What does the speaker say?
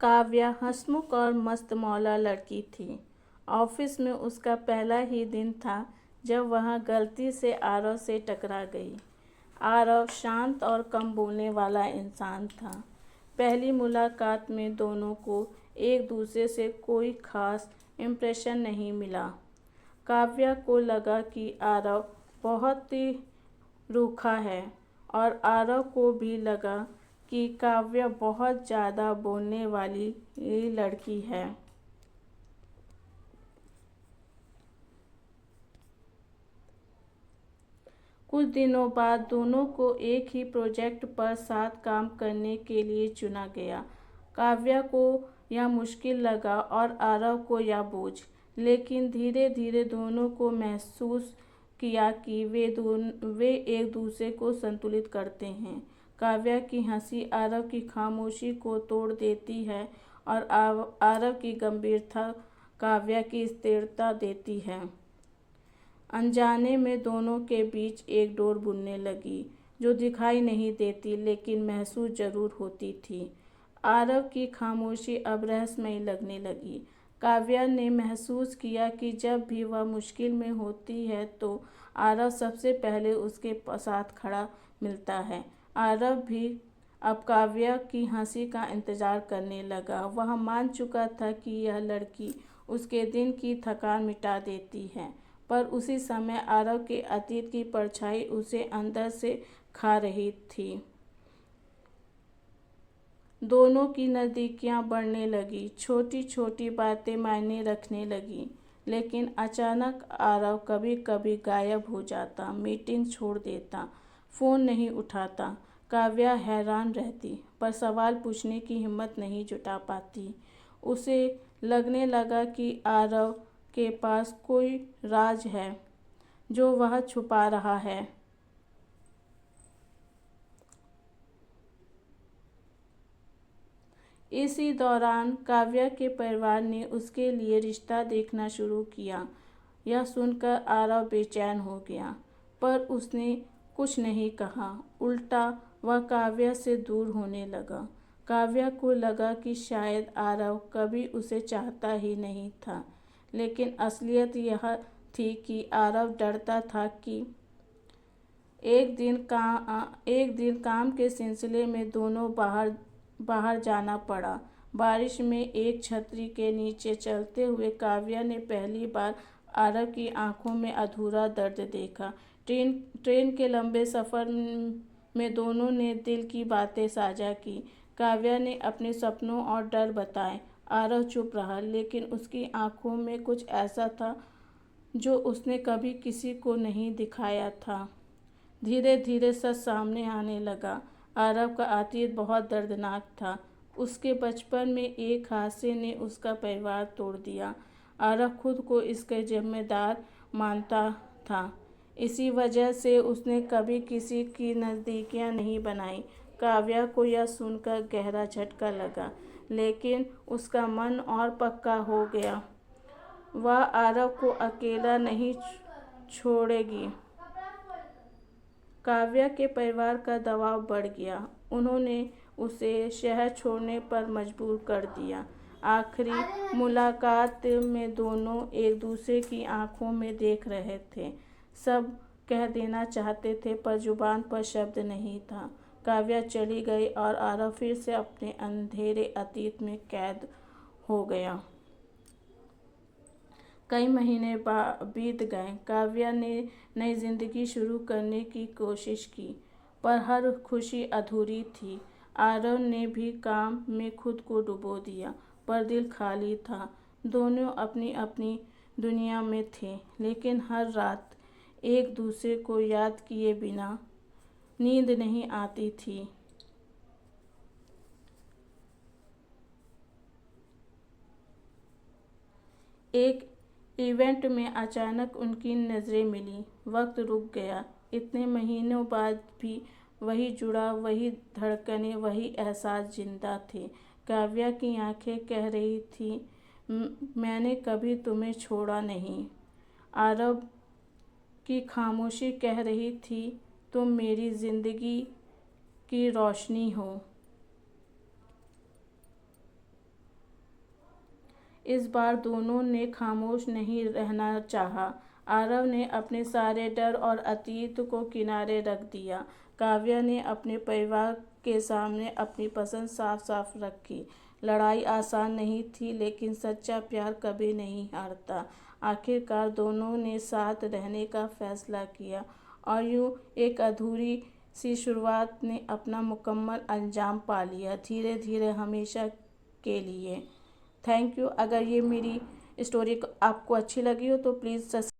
काव्या हंसमुख और मस्त मौला लड़की थी। ऑफिस में उसका पहला ही दिन था जब वह गलती से आरव से टकरा गई। आरव शांत और कम बोलने वाला इंसान था। पहली मुलाकात में दोनों को एक दूसरे से कोई खास इम्प्रेशन नहीं मिला। काव्या को लगा कि आरव बहुत ही रूखा है और आरव को भी लगा कि काव्या बहुत ज़्यादा बोलने वाली लड़की है। कुछ दिनों बाद दोनों को एक ही प्रोजेक्ट पर साथ काम करने के लिए चुना गया। काव्या को यह मुश्किल लगा और आरव को यह बोझ, लेकिन धीरे धीरे दोनों को महसूस किया कि वे एक दूसरे को संतुलित करते हैं। काव्या की हंसी आरव की खामोशी को तोड़ देती है और आरव की गंभीरता काव्या की स्थिरता देती है। अनजाने में दोनों के बीच एक डोर बुनने लगी, जो दिखाई नहीं देती लेकिन महसूस जरूर होती थी। आरव की खामोशी अब रहस्यमयी लगने लगी। काव्या ने महसूस किया कि जब भी वह मुश्किल में होती है तो आरव सबसे पहले उसके साथ खड़ा मिलता है। आरव भी अब काव्या की हंसी का इंतजार करने लगा। वह मान चुका था कि यह लड़की उसके दिन की थकान मिटा देती है, पर उसी समय आरव के अतीत की परछाई उसे अंदर से खा रही थी। दोनों की नज़दीकियां बढ़ने लगी, छोटी छोटी बातें मायने रखने लगी। लेकिन अचानक आरव कभी कभी गायब हो जाता, मीटिंग छोड़ देता, फ़ोन नहीं उठाता। काव्या हैरान रहती, पर सवाल पूछने की हिम्मत नहीं जुटा पाती। उसे लगने लगा कि आरव के पास कोई राज है जो वह छुपा रहा है। इसी दौरान काव्या के परिवार ने उसके लिए रिश्ता देखना शुरू किया। यह सुनकर आरव बेचैन हो गया, पर उसने कुछ नहीं कहा। उल्टा वह काव्या से दूर होने लगा। काव्या को लगा कि शायद आरव कभी उसे चाहता ही नहीं था, लेकिन असलियत यह थी कि आरव डरता था कि एक दिन काम के सिलसिले में दोनों बाहर जाना पड़ा। बारिश में एक छतरी के नीचे चलते हुए काव्या ने पहली बार आरव की आंखों में अधूरा दर्द देखा। ट्रेन के लंबे सफ़र में दोनों ने दिल की बातें साझा की। काव्या ने अपने सपनों और डर बताए। आरव चुप रहा, लेकिन उसकी आंखों में कुछ ऐसा था जो उसने कभी किसी को नहीं दिखाया था। धीरे धीरे सच सामने आने लगा। आरव का अतीत बहुत दर्दनाक था। उसके बचपन में एक हादसे ने उसका परिवार तोड़ दिया। आरव खुद को इसके जिम्मेदार मानता था। इसी वजह से उसने कभी किसी की नज़दीकियां नहीं बनाई। काव्या को यह सुनकर गहरा झटका लगा, लेकिन उसका मन और पक्का हो गया। वह आरव को अकेला नहीं छोड़ेगी। काव्या के परिवार का दबाव बढ़ गया। उन्होंने उसे शहर छोड़ने पर मजबूर कर दिया। आखिरी मुलाकात में दोनों एक दूसरे की आंखों में देख रहे थे। सब कह देना चाहते थे, पर जुबान पर शब्द नहीं था। काव्या चली गई और आरव फिर से अपने अंधेरे अतीत में कैद हो गया। कई महीने बीत गए। काव्या ने नई जिंदगी शुरू करने की कोशिश की, पर हर खुशी अधूरी थी। आरव ने भी काम में खुद को डुबो दिया, पर दिल खाली था। दोनों अपनी अपनी दुनिया में थे, लेकिन हर रात एक दूसरे को याद किए बिना नींद नहीं आती थी। एक इवेंट में अचानक उनकी नज़रें मिली। वक्त रुक गया। इतने महीनों बाद भी वही जुड़ा, वही धड़कनें, वही एहसास जिंदा थे। काव्या की आंखें कह रही थी, मैंने कभी तुम्हें छोड़ा नहीं। आरव की खामोशी कह रही थी, तुम मेरी जिंदगी की रोशनी हो। इस बार दोनों ने खामोश नहीं रहना चाहा। आरव ने अपने सारे डर और अतीत को किनारे रख दिया। काव्या ने अपने परिवार के सामने अपनी पसंद साफ साफ रखी। लड़ाई आसान नहीं थी, लेकिन सच्चा प्यार कभी नहीं हारता। आखिरकार दोनों ने साथ रहने का फैसला किया और यूं एक अधूरी सी शुरुआत ने अपना मुकम्मल अंजाम पा लिया, धीरे धीरे, हमेशा के लिए। Thank you. अगर ये मेरी स्टोरी आपको अच्छी लगी हो तो प्लीज़